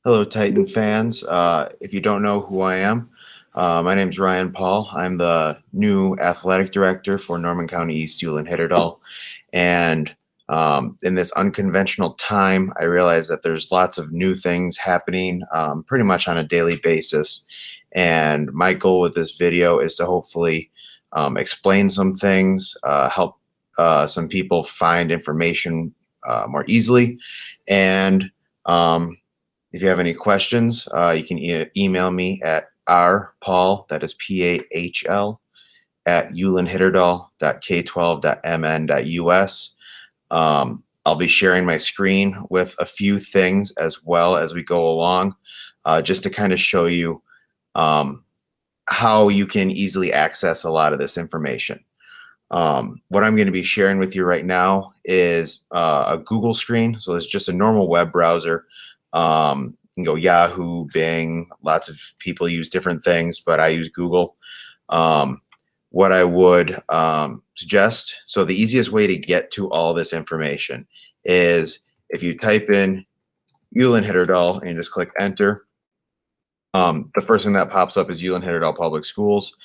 Hello, Titan fans. If you don't know who I am, my name is Ryan Pahl. I'm the new athletic director for Norman County East Ulen-Hitterdal. And in this unconventional time, I realize that there's lots of new things happening pretty much on a daily basis. And my goal with this video is to hopefully explain some things, help some people find information more easily, and if you have any questions, you can email me at rpahl, that is Pahl, at ulenhitterdal.k12.mn.us. I'll be sharing my screen with a few things as well as we go along, just to kind of show you how you can easily access a lot of this information. What I'm going to be sharing with you right now is a Google screen. So it's just a normal web browser. You can go Yahoo, Bing, lots of people use different things, but I use Google. What I would suggest, so the easiest way to get to all this information is if you type in Ulen-Hitterdal and you just click enter, the first thing that pops up is Ulen-Hitterdal Public Schools.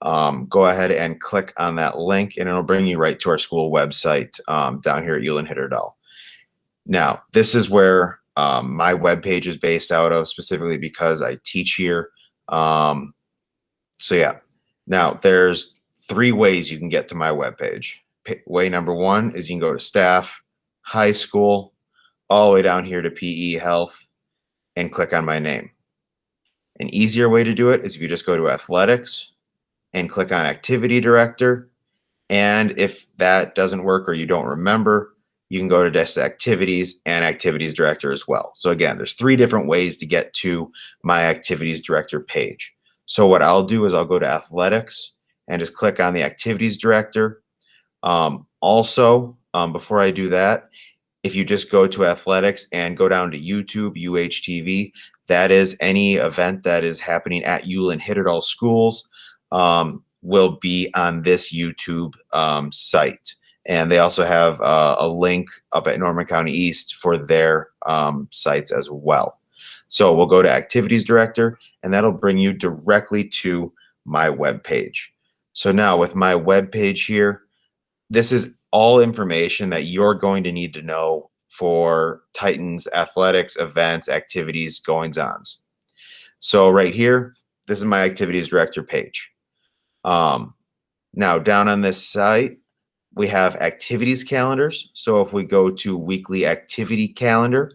Go ahead and click on that link and it'll bring you right to our school website down here at Ulen-Hitterdal. Now, this is where my webpage is based out of, specifically because I teach here. So yeah, now there's 3 ways you can get to my webpage. Way number 1 is you can go to staff, high school, all the way down here to PE health and click on my name. An easier way to do it is if you just go to athletics and click on activity director. And if that doesn't work or you don't remember, you can go to just activities and activities director as well. So again, there's 3 different ways to get to my activities director page. So what I'll do is I'll go to athletics and just click on the activities director. Before I do that, if you just go to athletics and go down to YouTube, UH TV, that is any event that is happening at Ulen-Hitterdal schools will be on this YouTube site. And they also have a link up at Norman County East for their sites as well. So we'll go to Activities Director, and that'll bring you directly to my web page. So now with my web page here, this is all information that you're going to need to know for Titans athletics, events, activities, goings-ons. So right here, this is my Activities Director page. Now down on this site, we have activities calendars. So if we go to weekly activity calendar,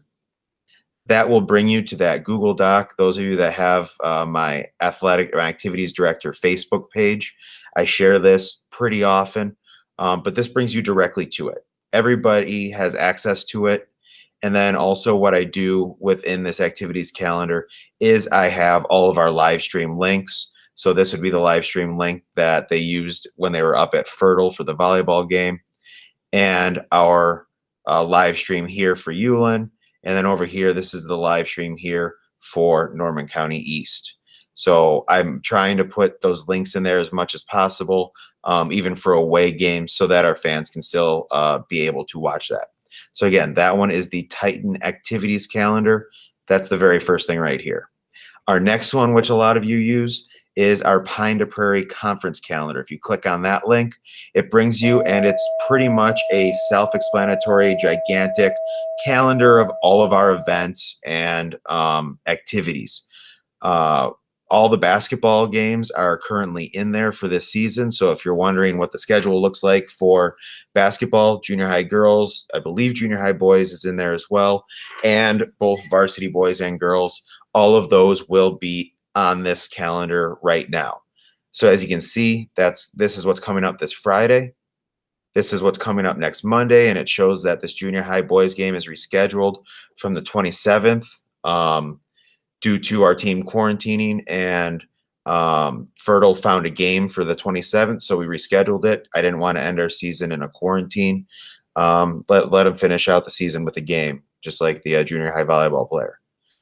that will bring you to that Google Doc. Those of you that have my activities director Facebook page, I share this pretty often, but this brings you directly to it. Everybody has access to it. And then also what I do within this activities calendar is I have all of our live stream links. So this would be the live stream link that they used when they were up at Fertile for the volleyball game, and our live stream here for Ulen. And then over here, this is the live stream here for Norman County East. So I'm trying to put those links in there as much as possible, even for away games, so that our fans can still be able to watch that. So again, that one is the Titan Activities Calendar. That's the very first thing right here. Our next one, which a lot of you use, is our Pine to Prairie Conference Calendar. If you click on that link, it brings you, and it's pretty much a self-explanatory, gigantic calendar of all of our events and activities. All the basketball games are currently in there for this season. So if you're wondering what the schedule looks like for basketball, junior high girls, I believe junior high boys is in there as well, and both varsity boys and girls, all of those will be on this calendar right now. So as you can see, this is what's coming up this Friday. This is what's coming up next Monday, and it shows that this junior high boys game is rescheduled from the 27th due to our team quarantining, and Fertile found a game for the 27th, so we rescheduled it. I didn't want to end our season in a quarantine. Let them finish out the season with a game, just like the junior high volleyball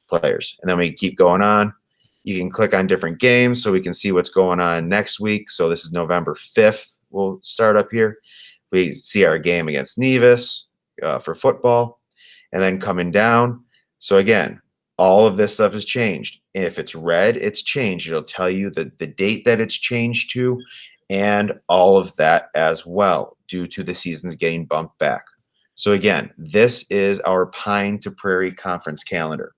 players. And then we keep going on. You can click on different games so we can see what's going on next week. So this is November 5th. We'll start up here. We see our game against Nevis for football. And then coming down. So again, all of this stuff has changed. If it's red, it's changed. It'll tell you the date that it's changed to and all of that as well due to the seasons getting bumped back. So again, this is our Pine to Prairie Conference calendar.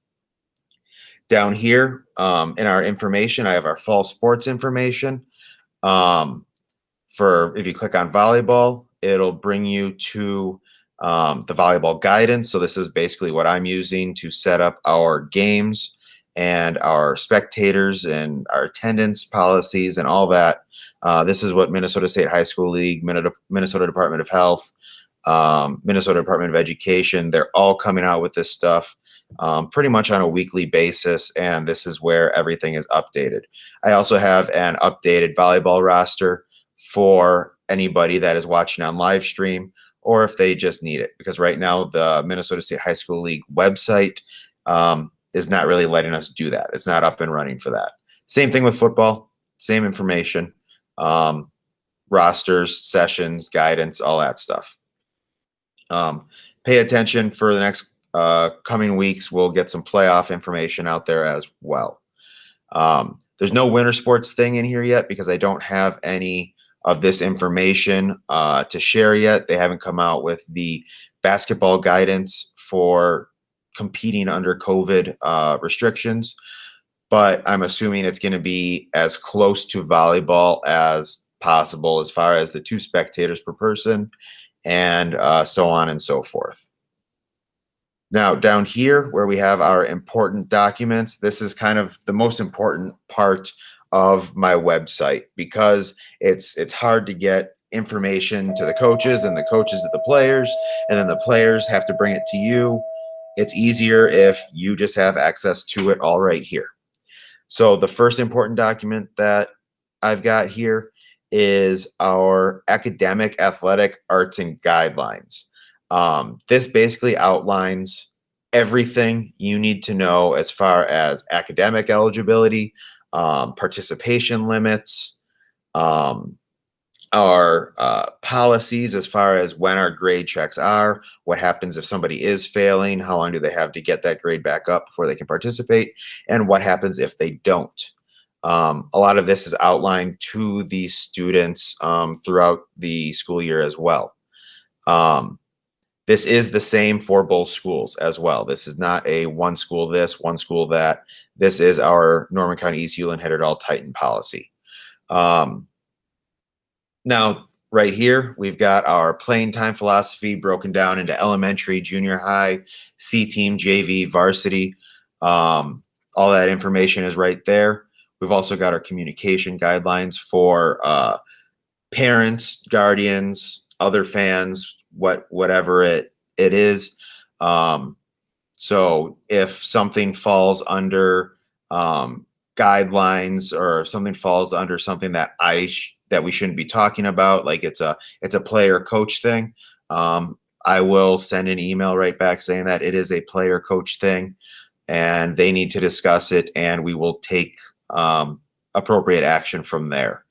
Down here in our information, I have our fall sports information. If you click on volleyball, it'll bring you to the volleyball guidance. So this is basically what I'm using to set up our games and our spectators and our attendance policies and all that. This is what Minnesota State High School League, Minnesota Department of Health, Minnesota Department of Education, they're all coming out with this stuff pretty much on a weekly basis, and this is where everything is updated. I also have an updated volleyball roster for anybody that is watching on live stream or if they just need it, because right now the Minnesota State High School League website is not really letting us do that. It's not up and running for that. Same thing with football, same information, rosters, sessions, guidance, all that stuff. Pay attention for the next coming weeks. We'll get some playoff information out there as well. There's no winter sports thing in here yet because I don't have any of this information to share yet. They haven't come out with the basketball guidance for competing under COVID restrictions, but I'm assuming it's going to be as close to volleyball as possible as far as the 2 spectators per person and so on and so forth. Now, down here where we have our important documents, this is kind of the most important part of my website because it's hard to get information to the coaches and the coaches to the players, and then the players have to bring it to you. It's easier if you just have access to it all right here. So the first important document that I've got here is our academic, athletic, arts, and guidelines. This basically outlines everything you need to know as far as academic eligibility, participation limits, our policies as far as when our grade checks are, what happens if somebody is failing, how long do they have to get that grade back up before they can participate, and what happens if they don't. A lot of this is outlined to the students throughout the school year as well. This is the same for both schools as well. This is not a one school this, one school that. This is our Norman County East Ulen-Hitterdal Titan policy. Now, right here, we've got our playing time philosophy broken down into elementary, junior high, C-team, JV, varsity. All that information is right there. We've also got our communication guidelines for parents, guardians, other fans, whatever it is. So if something falls under guidelines, or if something falls under something that that we shouldn't be talking about, like it's a player coach thing, I will send an email right back saying that it is a player coach thing and they need to discuss it, and we will take appropriate action from there.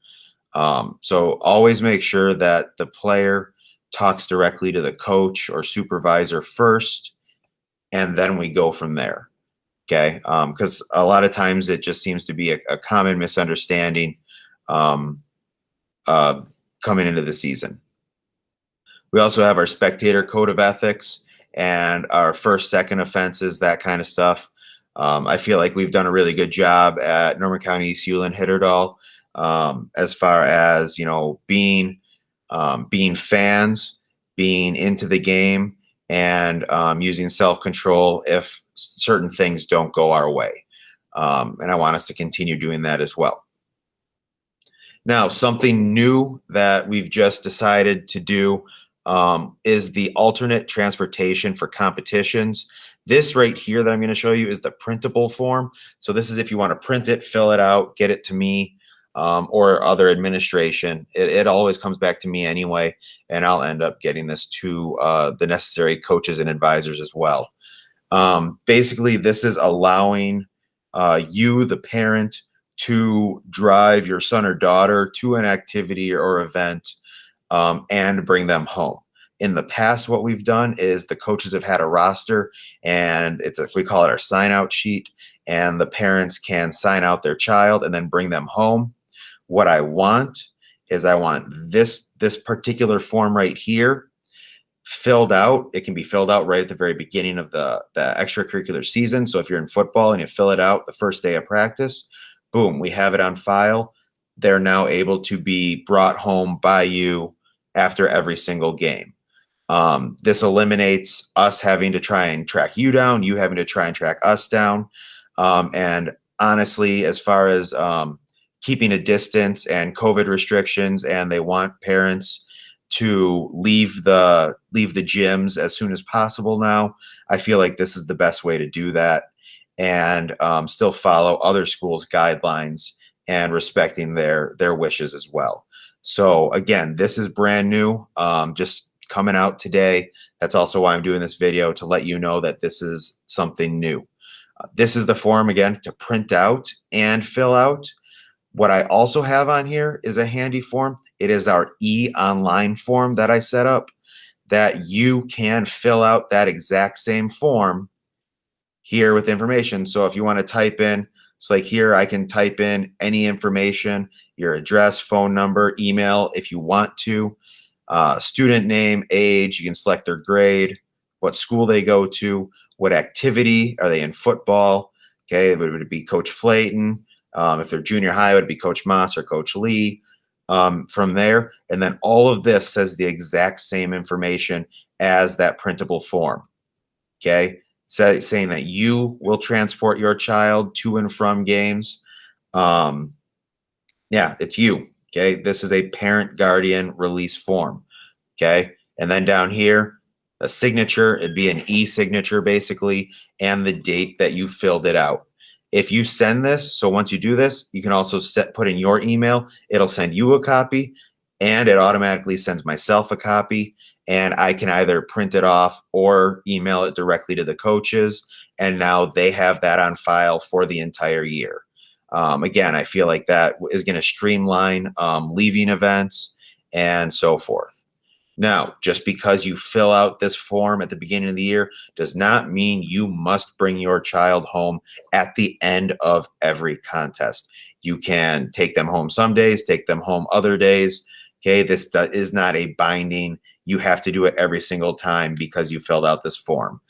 So always make sure that the player talks directly to the coach or supervisor first, and then we go from there. Okay. Because a lot of times it just seems to be a common misunderstanding coming into the season. We also have our spectator code of ethics and our first, second offenses, that kind of stuff. I feel like we've done a really good job at Norman County East Ulen-Hitterdal as far as, being fans, being into the game, and using self-control if certain things don't go our way. And I want us to continue doing that as well. Now, something new that we've just decided to do is the alternate transportation for competitions. This right here that I'm going to show you is the printable form. So this is if you want to print it, fill it out, get it to me, or other administration. It always comes back to me anyway, and I'll end up getting this to the necessary coaches and advisors as well. Basically, this is allowing you, the parent, to drive your son or daughter to an activity or event and bring them home. In the past, what we've done is the coaches have had a roster, and we call it our sign out sheet, and the parents can sign out their child and then bring them home. What I want is I want this particular form right here filled out. It can be filled out right at the very beginning of the extracurricular season. So if you're in football and you fill it out the first day of practice, boom, we have it on file. They're now able to be brought home by you after every single game. This eliminates us having to try and track you down, you having to try and track us down. And honestly, as far as keeping a distance and COVID restrictions, and they want parents to leave the gyms as soon as possible now, I feel like this is the best way to do that, and still follow other schools' guidelines and respecting their wishes as well. So again, this is brand new, just coming out today. That's also why I'm doing this video, to let you know that this is something new. This is the form, again, to print out and fill out. What I also have on here is a handy form. It is our e-online form that I set up, that you can fill out that exact same form here with information. So if you want to type in, it's like here, I can type in any information, your address, phone number, email, if you want to, student name, age, you can select their grade, what school they go to, what activity, are they in football? Okay, would it be Coach Flayton? If they're junior high, it would be Coach Moss or Coach Lee. From there, and then all of this says the exact same information as that printable form. Okay, saying that you will transport your child to and from games. Yeah, it's you. Okay, this is a parent guardian release form. Okay, and then down here, a signature, it'd be an e-signature basically, and the date that you filled it out. If you send this, so once you do this, you can also put in your email. It'll send you a copy, and it automatically sends myself a copy, and I can either print it off or email it directly to the coaches, and now they have that on file for the entire year. Again, I feel like that is going to streamline leaving events and so forth. Now, just because you fill out this form at the beginning of the year does not mean you must bring your child home at the end of every contest. You can take them home some days, take them home other days. Okay, this is not a binding, you have to do it every single time because you filled out this form.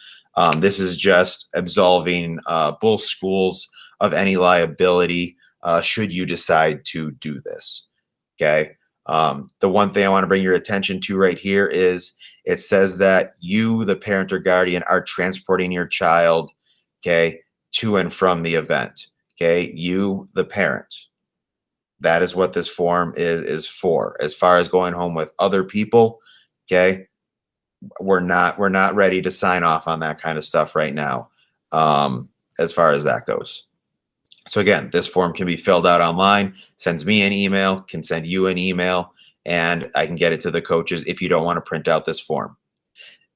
This is just absolving both schools of any liability should you decide to do this. Okay. The one thing I want to bring your attention to right here is it says that you, the parent or guardian, are transporting your child, okay, to and from the event. Okay, you, the parent. That is what this form is for. As far as going home with other people, okay, we're not ready to sign off on that kind of stuff right now, as far as that goes. So again, this form can be filled out online, sends me an email, can send you an email, and I can get it to the coaches if you don't want to print out this form.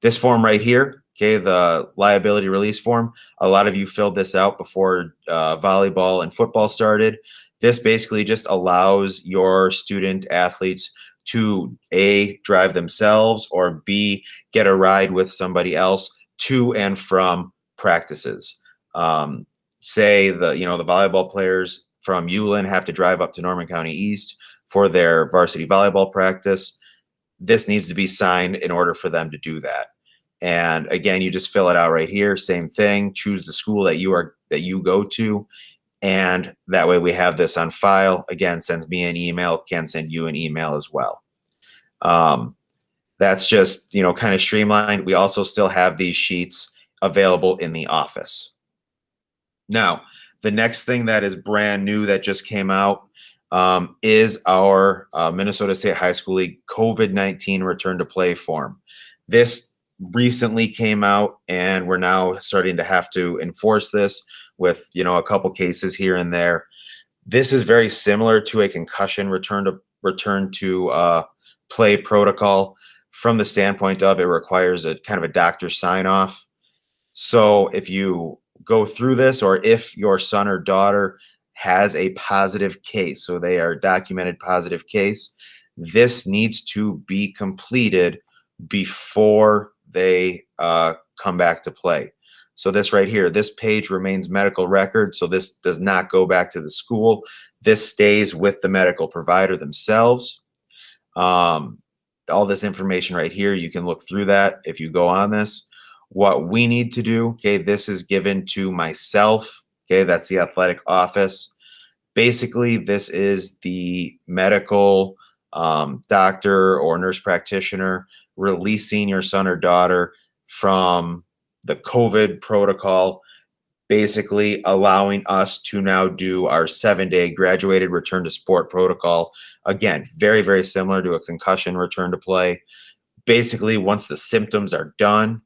This form right here, okay, the liability release form, a lot of you filled this out before volleyball and football started. This basically just allows your student athletes to A, drive themselves, or B, get a ride with somebody else to and from practices. Say the volleyball players from Ulen have to drive up to Norman County East for their varsity volleyball practice. This needs to be signed in order for them to do that. And again, you just fill it out right here. Same thing. Choose the school that you go to, and that way we have this on file. Again, sends me an email. Can send you an email as well. That's just kind of streamlined. We also still have these sheets available in the office. Now, the next thing that is brand new that just came out is our Minnesota State High School League COVID-19 return to play form. This recently came out, and we're now starting to have to enforce this with a couple cases here and there. This is very similar to a concussion return to play protocol, from the standpoint of it requires a kind of a doctor sign off. So if you go through this, or if your son or daughter has a positive case, so they are documented positive case, this needs to be completed before they come back to play. So this right here, this page remains medical record. So this does not go back to the school. This stays with the medical provider themselves. All this information right here, you can look through that if you go on this. What we need to do, okay, this is given to myself. Okay, that's the athletic office. Basically, this is the medical doctor or nurse practitioner releasing your son or daughter from the COVID protocol, basically allowing us to now do our 7-day graduated return to sport protocol. Again, very, very similar to a concussion return to play. Basically, once the symptoms are done,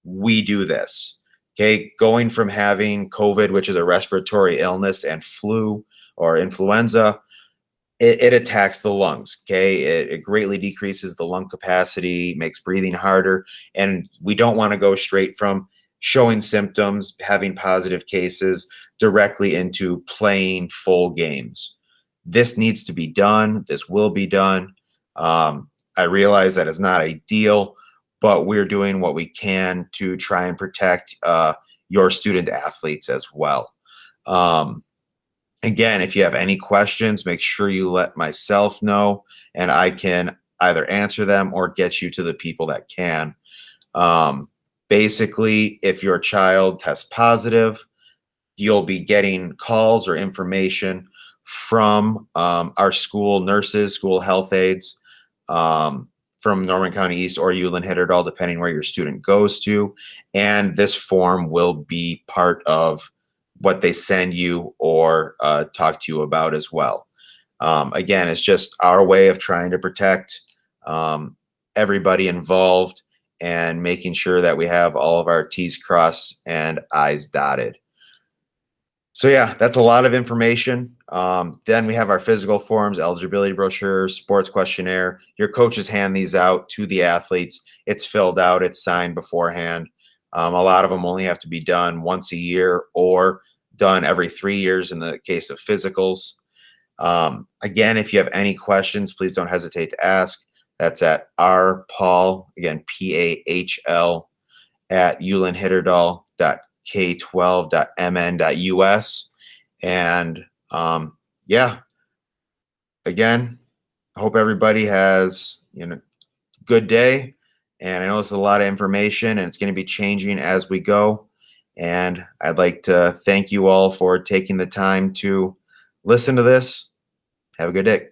we do this. Okay, going from having COVID, which is a respiratory illness, and flu or influenza, it attacks the lungs. Okay, it greatly decreases the lung capacity, makes breathing harder, and we don't want to go straight from showing symptoms, having positive cases, directly into playing full games. This needs to be done. This will be done. I realize that is not ideal, but we're doing what we can to try and protect your student athletes as well. Again, if you have any questions, make sure you let myself know, and I can either answer them or get you to the people that can. Basically, if your child tests positive, you'll be getting calls or information from our school nurses, school health aides, from Norman County East or Ulen-Hitterdal, depending where your student goes to. And this form will be part of what they send you or talk to you about as well. Again, it's just our way of trying to protect everybody involved and making sure that we have all of our T's crossed and I's dotted. So yeah, that's a lot of information. Then we have our physical forms, eligibility brochure, sports questionnaire. Your coaches hand these out to the athletes. It's filled out, it's signed beforehand. A lot of them only have to be done once a year or done every 3 years in the case of physicals. Again, if you have any questions, please don't hesitate to ask. That's at Pahl, again, Pahl, at ulenhitterdal.k12.mn.us. And yeah, again, I hope everybody has good day. And I know it's a lot of information and it's going to be changing as we go. And I'd like to thank you all for taking the time to listen to this. Have a good day.